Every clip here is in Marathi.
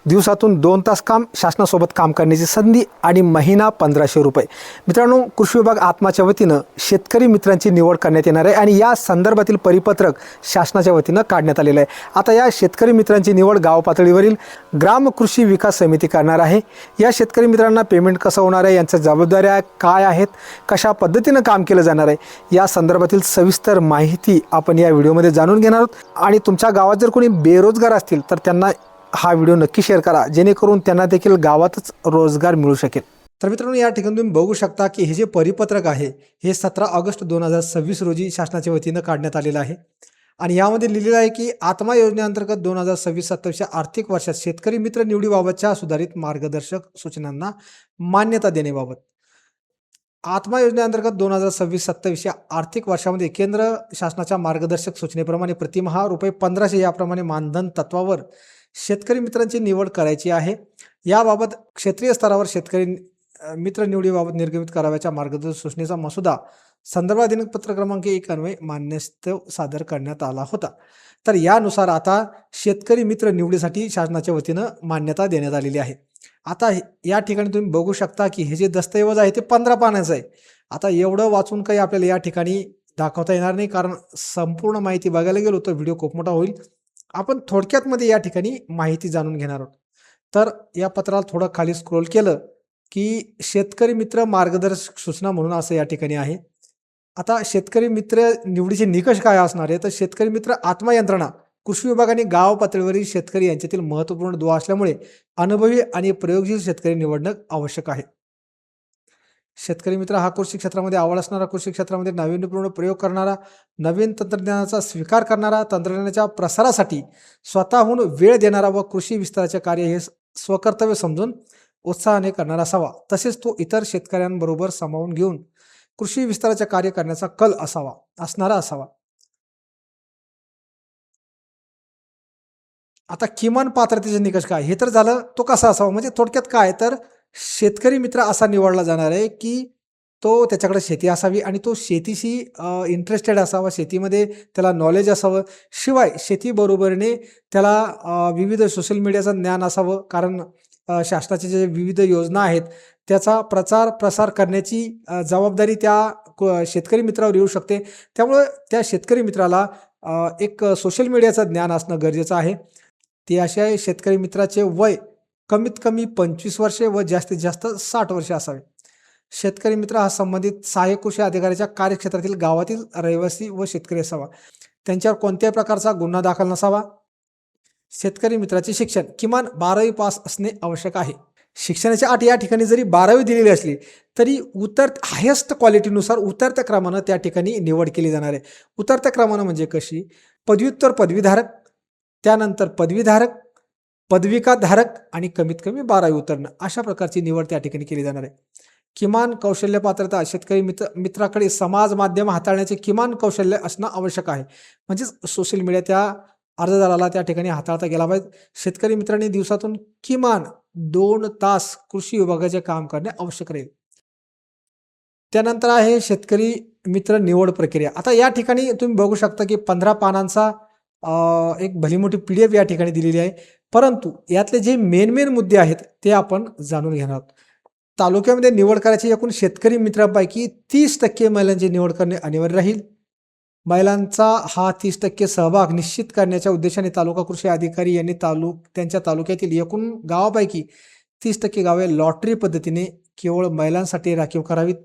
दिवसातून 2 तास काम, शासनासोबत काम करण्याची संधी आणि महिना 1500 रुपये. मित्रांनो, कृषी विभाग आत्माच्या वतीनं शेतकरी मित्रांची निवड करण्यात येणार आहे आणि या संदर्भातील परिपत्रक शासनाच्या वतीनं काढण्यात आलेलं आहे. आता या शेतकरी मित्रांची निवड गाव पातळीवरील ग्राम कृषी विकास समिती करणार आहे. या शेतकरी मित्रांना पेमेंट कसं होणार आहे, यांच्या जबाबदाऱ्या काय आहेत, कशा पद्धतीनं काम केलं जाणार आहे, या संदर्भातील सविस्तर माहिती आपण या व्हिडिओमध्ये जाणून घेणार आहोत. आणि तुमच्या गावात जर कोणी बेरोजगार असतील तर त्यांना हा व्हिडिओ नक्की शेअर करा, जेणेकरून त्यांना देखील गावातच रोजगार मिळू शकेल. तर मित्रांनो, या ठिकाणी तुम्ही बघू शकता की हे जे परिपत्रक आहे हे 17 ऑगस्ट 2026 रोजी शासनाच्या वतीनं काढण्यात आलेलं आहे. आणि यामध्ये लिहिलेलं आहे की आत्मा योजनेअंतर्गत 2026-27 आर्थिक वर्षात शेतकरी मित्र निवडीबाबतच्या सुधारित मार्गदर्शक सूचनांना मान्यता देण्याबाबत. आत्मा योजनेअंतर्गत 2026-27 या आर्थिक वर्षामध्ये केंद्र शासनाच्या मार्गदर्शक सूचनेप्रमाणे प्रतिमहा ₹1500 याप्रमाणे मानधन तत्वावर शेतकरी मित्रांची निवड करायची आहे. याबाबत क्षेत्रीय स्तरावर शेतकरी मित्र निवडीबाबत निर्गमित करावयाच्या मार्गदर्शक सूचनेचा मसुदा संदर्भात दिनांक पत्र क्रमांक 1 अन्वये मान्यस्तव सादर करण्यात आला होता. तर यानुसार आता शेतकरी मित्र निवडीसाठी शासनाच्या वतीनं मान्यता देण्यात आलेली आहे. आता या ठिकाणी तुम्ही बघू शकता की हे जे दस्तऐवज आहे ते 15 पानाचं आहे. आता एवढं वाचून काही आपल्याला या ठिकाणी दाखवता येणार नाही, कारण संपूर्ण माहिती बघायला गेलो तर व्हिडिओ खूप मोठा होईल. आपण थोडक्यात या ठिकाणी माहिती जाणून घेणार आहोत. तर या पत्राला थोडं खाली स्क्रोल केलं की शेतकरी मित्र मार्गदर्शक सूचना म्हणून असं या ठिकाणी आहे. आता शेतकरी मित्र निवडीचे निकष काय असणार आहे, तर शेतकरी मित्र आत्मा यंत्रणा, कृषी विभाग आणि गाव पातळीवरील शेतकरी यांच्यातील महत्त्वपूर्ण दुवा असल्यामुळे अनुभवी आणि प्रयोगशील शेतकरी निवडणं आवश्यक आहे. शेतकरी मित्र हा कृषी क्षेत्रामध्ये आवड असणारा, कृषी क्षेत्रामध्ये नाविन्यपूर्ण प्रयोग करणारा, नवीन तंत्रज्ञानाचा स्वीकार करणारा, तंत्रज्ञानाच्या प्रसारासाठी स्वतःहून वेळ देणारा व कृषी विस्ताराचे कार्य हे स्वकर्तव्य समजून उत्साहाने करणारा असावा. तसेच तो इतर शेतकऱ्यांबरोबर सामावून घेऊन कृषी विस्ताराचे कार्य करण्याचा कल असणारा असावा. आता किमान पात्रतेचे निकष काय, हे तर झालं. तो कसा असावा म्हणजे थोडक्यात काय, तर शेतकरी मित्र असा निवडला जाणार आहे की तो त्याच्याकडे शेती असावी आणि तो शेतीशी इंटरेस्टेड असावा, शेतीमध्ये त्याला नॉलेज असावं. शिवाय शेतीबरोबरीने त्याला विविध सोशल मीडियाचं ज्ञान असावं, कारण शासनाचे जे विविध योजना आहेत त्याचा प्रचार प्रसार करण्याची जबाबदारी त्या शेतकरी मित्रावर येऊ शकते. त्यामुळं त्या शेतकरी मित्राला एक सोशल मीडियाचं ज्ञान असणं गरजेचं आहे. ते असे आहे, शेतकरी मित्राचे वय कमीत कमी 25 वर्षे व जास्तीत जास्त 60 वर्षे असावे. शेतकरी मित्र हा संबंधित सहाय्यक कृषी अधिकाऱ्याच्या कार्यक्षेत्रातील गावातील रहिवासी व शेतकरी असावा. त्यांच्यावर कोणत्याही प्रकारचा गुन्हा दाखल नसावा. शेतकरी मित्राचे शिक्षण किमान 12वी पास असणे आवश्यक आहे. शिक्षणाची अट या ठिकाणी जरी 12वी दिलेली असली तरी हायेस्ट क्वालिटीनुसार उतरत्या क्रमानं त्या ठिकाणी निवड केली जाणार आहे. उतरत्या क्रमानं म्हणजे कशी, पदव्युत्तर पदवीधारक, त्यानंतर पदवीधारक, पदविकाधारक आणि कमीत कमी 12वी उतरणं, अशा प्रकारची निवड त्या ठिकाणी केली जाणार आहे. किमान कौशल्य पात्रता, शेतकरी मित्राकडे समाज माध्यम हाताळण्याचे किमान कौशल्य असणं आवश्यक आहे. म्हणजेच सोशल मीडिया त्या अर्जदाराला त्या ठिकाणी हाताळता गेला पाहिजे. शेतकरी मित्रांनी दिवसातून किमान 2 तास कृषी विभागाचे काम करणे आवश्यक राहील. त्यानंतर आहे शेतकरी मित्र निवड प्रक्रिया. आता या ठिकाणी तुम्ही बघू शकता की 15 पानांचा एक भली मोठी PDF या ठिकाणी दिलेली आहे. परंतु यातले जे मेन मुद्दे आहेत ते आपण जाणून घेणार आहोत. तालुक्यामध्ये निवड करायची एकूण शेतकरी मित्रांपैकी 30% महिलांची निवड करणे अनिवार्य राहील. महिलांचा हा 30% सहभाग निश्चित करण्याच्या उद्देशाने तालुका कृषी अधिकारी यांनी त्यांच्या तालुक्यातील एकूण गावापैकी 30% गावे लॉटरी पद्धतीने केवळ महिलांसाठी राखीव करावीत.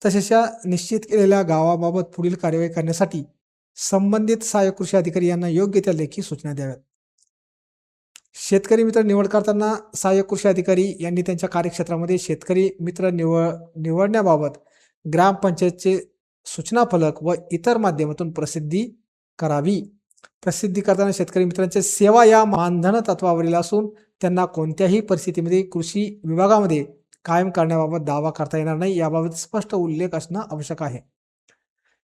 तसेच या निश्चित केलेल्या गावाबाबत पुढील कार्यवाही करण्यासाठी संबंधित सहाय्यक कृषी अधिकारी यांना योग्य त्या लेखी सूचना द्याव्यात. शेतकरी मित्र निवड करताना सहाय्यक कृषी अधिकारी यांनी त्यांच्या कार्यक्षेत्रामध्ये शेतकरी मित्र निवडण्याबाबत ग्रामपंचायतचे सूचना फलक व इतर माध्यमातून प्रसिद्धी करावी. प्रसिद्धी करताना शेतकरी मित्रांच्या सेवा या मानधन तत्वावरील असून त्यांना कोणत्याही परिस्थितीमध्ये कृषी विभागामध्ये कायम करण्याबाबत दावा करता येणार नाही, याबाबत स्पष्ट उल्लेख असणं आवश्यक आहे.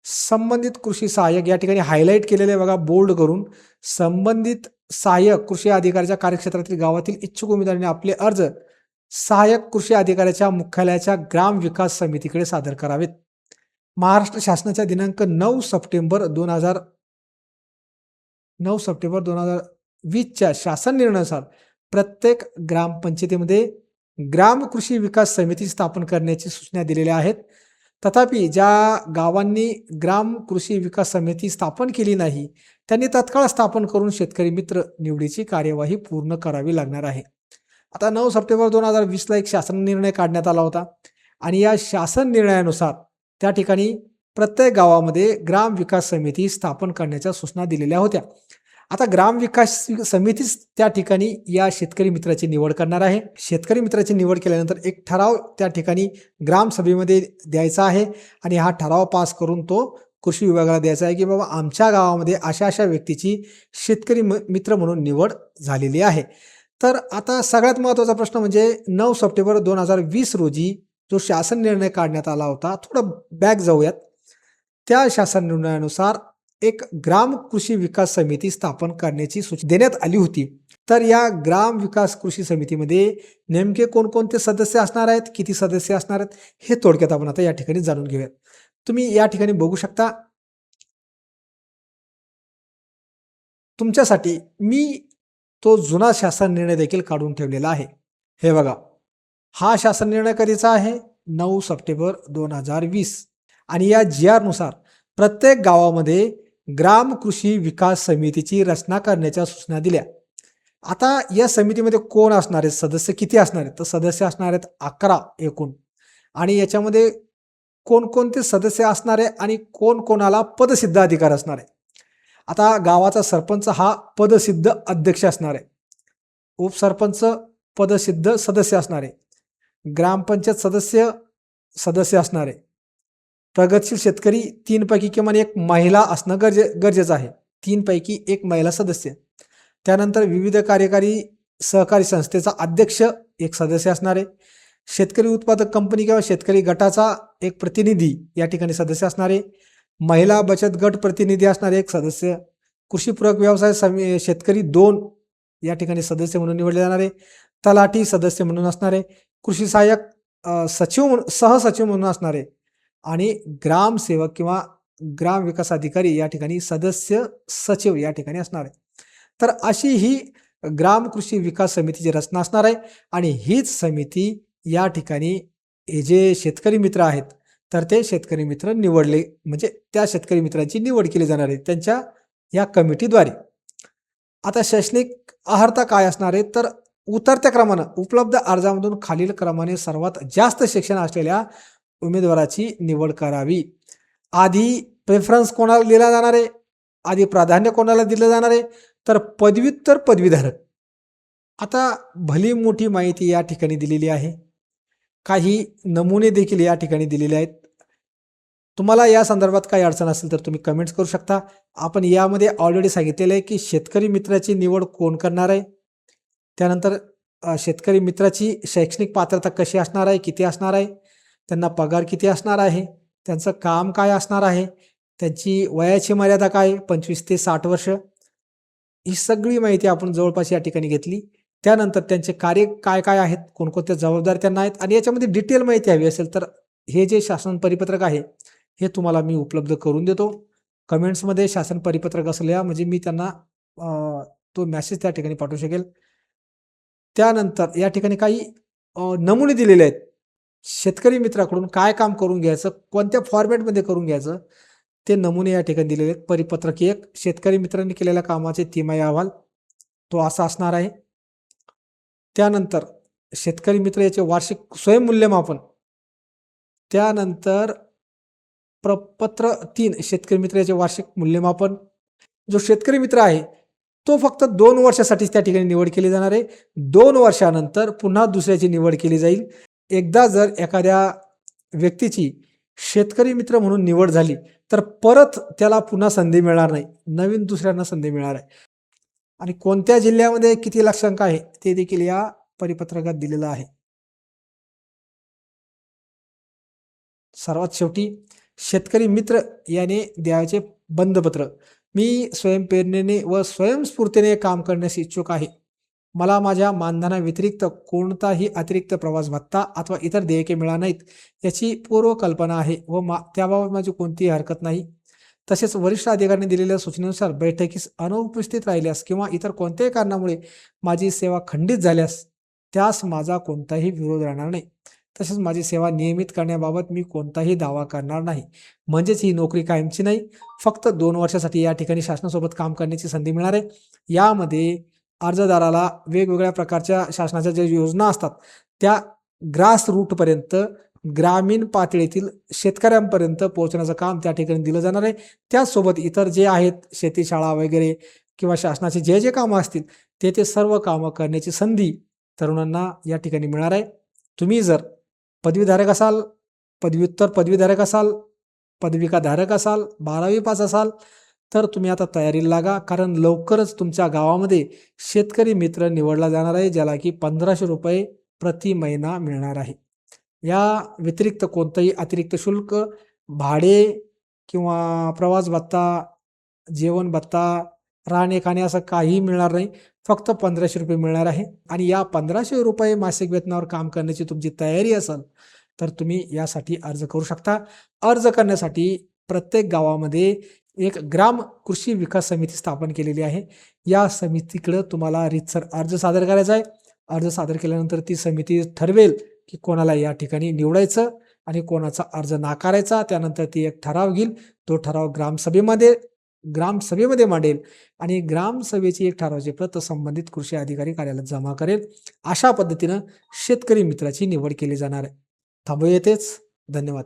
संबंधित कृषी सहाय्यक या ठिकाणी हायलाईट केलेले बघा बोल्ड करून, संबंधित सहाय्यक कृषी अधिकाऱ्याच्या कार्यक्षेत्रातील गावातील इच्छुक उमेदवारांनी आपले अर्ज सहाय्यक कृषी अधिकाऱ्याच्या मुख्यालयाच्या ग्राम विकास समितीकडे सादर करावेत. महाराष्ट्र शासनाच्या दिनांक 9 सप्टेंबर 2020च्या शासन निर्णयानुसार प्रत्येक ग्रामपंचायतीमध्ये ग्राम कृषी विकास समिती स्थापन करण्याची सूचना दिलेल्या आहेत. तथापि ज्या गावांनी ग्राम कृषी विकास समिती स्थापन केली नाही, त्यांनी तत्काळ स्थापन करून शेतकरी मित्र निवडीची कार्यवाही पूर्ण करावी लागणार आहे. आता 9 सप्टेंबर 2020ला एक शासन निर्णय काढण्यात आला होता आणि या शासन निर्णयानुसार त्या ठिकाणी प्रत्येक गावामध्ये ग्राम विकास समिती स्थापन करण्याच्या सूचना दिलेल्या होत्या. आता ग्राम विकास समितीच त्या ठिकाणी या शेतकरी मित्राची निवड करणार आहे. शेतकरी मित्राची निवड केल्यानंतर एक ठराव त्या ठिकाणी ग्रामसभेमध्ये द्यायचा आहे आणि हा ठराव पास करून तो कृषी विभागाला द्यायचा आहे की बाबा आमच्या गावामध्ये अशा अशा व्यक्तीची शेतकरी मित्र म्हणून निवड झालेली आहे. तर आता सगळ्यात महत्त्वाचा प्रश्न म्हणजे 9 सप्टेंबर 2020 रोजी जो शासन निर्णय काढण्यात आला होता, थोडं बॅक जाऊयात. त्या शासन निर्णयानुसार एक ग्राम कृषी विकास समिती स्थापन करण्याची सूचना देण्यात आली होती. तर या ग्राम विकास कृषी समितीमध्ये नेमके कोणकोणते सदस्य असणार आहेत, किती सदस्य असणार आहेत, हे थोडक्यात आपण आता या ठिकाणी जाणून घेऊयात. तुम्ही या ठिकाणी बघू शकता, तुमच्यासाठी मी तो जुना शासन निर्णय देखील काढून ठेवलेला आहे. हे बघा, हा शासन निर्णय कधीचा आहे? 9 सप्टेंबर 2020 आणि या GR नुसार प्रत्येक गावामध्ये ग्राम कृषी विकास समितीची रचना करण्याच्या सूचना दिल्या. आता या समितीमध्ये कोण असणार आहेत, सदस्य किती असणार आहेत? तर सदस्य असणार आहेत 11 एकूण. आणि याच्यामध्ये कोणकोणते सदस्य असणार आहे आणि कोण कोणाला पदसिद्ध अधिकार असणार आहे? आता गावाचा सरपंच हा पदसिद्ध अध्यक्ष असणार आहे. उपसरपंच पदसिद्ध सदस्य असणार आहे. ग्रामपंचायत सदस्य असणार आहे. प्रगतशील शेतकरी 3 पैकी किमान एक महिला असणं गरजेचं आहे. 3 पैकी एक महिला सदस्य. त्यानंतर विविध कार्यकारी सहकारी संस्थेचा अध्यक्ष एक सदस्य असणार आहे. शेतकरी उत्पादक कंपनी किंवा शेतकरी गटाचा एक प्रतिनिधी या ठिकाणी सदस्य असणार आहे. महिला बचत गट प्रतिनिधी असणारे एक सदस्य. कृषीपूरक व्यवसाय शेतकरी 2 या ठिकाणी सदस्य म्हणून निवडले जाणार आहे. तलाठी सदस्य म्हणून असणार आहे. कृषी सहाय्यक सहसचिव म्हणून असणार आहे. आणि ग्रामसेवक किंवा ग्राम विकास अधिकारी या ठिकाणी सदस्य सचिव या ठिकाणी असणार आहे. तर अशी ही ग्राम कृषी विकास समितीची रचना असणार आहे आणि हीच समिती या ठिकाणी हे जे शेतकरी मित्र आहेत, तर ते शेतकरी मित्र निवडले म्हणजे त्या शेतकरी मित्रांची निवड केली जाणार आहे त्यांच्या या कमिटीद्वारे. आता शैक्षणिक अर्हता काय असणार आहे? तर उतरत्या क्रमानं उपलब्ध अर्जामधून खालील क्रमाने सर्वात जास्त शिक्षण असलेल्या उमेदवाराची निवड करावी. आधी प्रेफरन्स कोणाला दिला जाणार आहे? आधी प्राधान्य कोणाला दिलं जाणार आहे? तर पदव्युत्तर पदवीधारक. आता भली मोठी माहिती या ठिकाणी दिलेली आहे. काही नमुने देखील या ठिकाणी दिलेले आहेत. तुम्हाला या संदर्भात काही अडचण असेल तर तुम्ही कमेंट्स करू शकता. आपण यामध्ये ऑलरेडी सांगितलेलं आहे की शेतकरी मित्राची निवड कोण करणार आहे. त्यानंतर शेतकरी मित्राची शैक्षणिक पात्रता कशी असणार आहे, किती असणार आहे, त्यांना पगार किती असणार आहे, त्यांचं काम काय असणार आहे, त्यांची वयाची मर्यादा काय 25 ते 60 वर्ष. ही सगळी माहिती आपण जवळपास या ठिकाणी घेतली. त्यानंतर त्यांचे कार्य काय काय आहेत, कोणकोणत्या जबाबदारी त्यांना आहेत आणि याच्यामध्ये डिटेल माहिती हवी असेल तर हे जे शासन परिपत्रक आहे हे तुम्हाला मी उपलब्ध करून देतो. कमेंट्समध्ये शासन परिपत्रक असल्या म्हणजे मी त्यांना तो मेसेज त्या ठिकाणी पाठवू शकेल. त्यानंतर या ठिकाणी काही नमुने दिलेले आहेत. शेतकरी मित्राकडून काय काम करून घ्यायचं, कोणत्या फॉर्मॅटमध्ये करून घ्यायचं, ते नमुने या ठिकाणी दिलेले आहेत. परिपत्रक 1 शेतकरी मित्रांनी केलेल्या कामाचे तिमाही अहवाल, तो असा असणार आहे. त्यानंतर शेतकरी मित्र याचे वार्षिक स्वयंमूल्यमापन. त्यानंतर प्रपत्र 3 शेतकरी मित्र याचे वार्षिक मूल्यमापन. जो शेतकरी मित्र आहे तो फक्त 2 वर्षासाठीच त्या ठिकाणी निवड केली जाणार आहे. 2 वर्षानंतर पुन्हा दुसऱ्याची निवड केली जाईल. एकदा जर एखाद्या व्यक्तीची शेतकरी मित्र म्हणून निवड झाली तर परत त्याला पुन्हा संधी मिळणार नाही, नवीन दुसऱ्यांना संधी मिळणार आहे. आणि कोणत्या जिल्ह्यामध्ये किती लाक्षांक आहे ते देखील या परिपत्रकात दिलेलं आहे. सर्वात शेवटी शेतकरी मित्र याने द्यायचे बंधपत्र. मी स्वयंप्रेरणेने व स्वयंस्फूर्तीने काम करण्यास इच्छुक आहे. मला माझ्या मानधनाव्यतिरिक्त कोणताही अतिरिक्त प्रवास भत्ता अथवा इतर देयके मिळणार नाहीत याची पूर्व कल्पना आहे व त्याबाबत माझी कोणतीही हरकत नाही. तसेच वरिष्ठ अधिकाऱ्यांनी दिलेल्या सूचनेनुसार बैठकीस अनुपस्थित राहिल्यास किंवा इतर कोणत्याही कारणामुळे माझी सेवा खंडित झाल्यास त्यास माझा कोणताही विरोध राहणार नाही. तसेच माझी सेवा नियमित करण्याबाबत मी कोणताही दावा करणार नाही. म्हणजेच ही नोकरी कायमची नाही, फक्त 2 वर्षासाठी या ठिकाणी शासनासोबत काम करण्याची संधी मिळणार आहे. यामध्ये अर्जदाराला वेगवेगळ्या प्रकारच्या शासनाच्या ज्या योजना असतात त्या ग्रास रूटपर्यंत, ग्रामीण पातळीतील शेतकऱ्यांपर्यंत पोहोचण्याचं काम त्या ठिकाणी दिलं जाणार आहे. त्याचसोबत इतर जे आहेत शेतीशाळा वगैरे किंवा शासनाचे जे जे कामं असतील ते सर्व कामं करण्याची संधी तरुणांना या ठिकाणी मिळणार आहे. तुम्ही जर पदवीधारक असाल, पदव्युत्तर पदवीधारक असाल, पदविकाधारक असाल, 12वी पास असाल तर तुम्ही आता तयारीला लागा, कारण लवकरच तुमच्या गावामध्ये शेतकरी मित्र निवडला जाणार आहे, ज्याला की 1500 रुपये प्रति महिना मिळणार आहे. या व्यतिरिक्त कोणतंही अतिरिक्त शुल्क, भाडे किंवा प्रवास भत्ता, जेवण भत्ता, राहणे खाणे असं काहीही मिळणार नाही. फक्त 1500 रुपये मिळणार आहे. आणि या 1500 रुपये मासिक वेतनावर काम करण्याची तुमची तयारी असेल तर तुम्ही यासाठी अर्ज करू शकता. अर्ज करण्यासाठी प्रत्येक गावामध्ये एक ग्राम कृषी विकास समिती स्थापन केलेली आहे. या समितीकडे तुम्हाला रीतसर अर्ज सादर करायचा आहे. अर्ज सादर केल्यानंतर ती समिती ठरवेल की कोणाला या ठिकाणी निवडायचं आणि कोणाचा अर्ज नाकारायचा. त्यानंतर ती एक ठराव घेईल. तो ठराव ग्रामसभेमध्ये मांडेल आणि ग्रामसभेची एक ठरावाची प्रत संबंधित कृषी अधिकारी कार्यालयात जमा करेल. अशा पद्धतीनं शेतकरी मित्राची निवड केली जाणार आहे. थांबूया येथेच. धन्यवाद.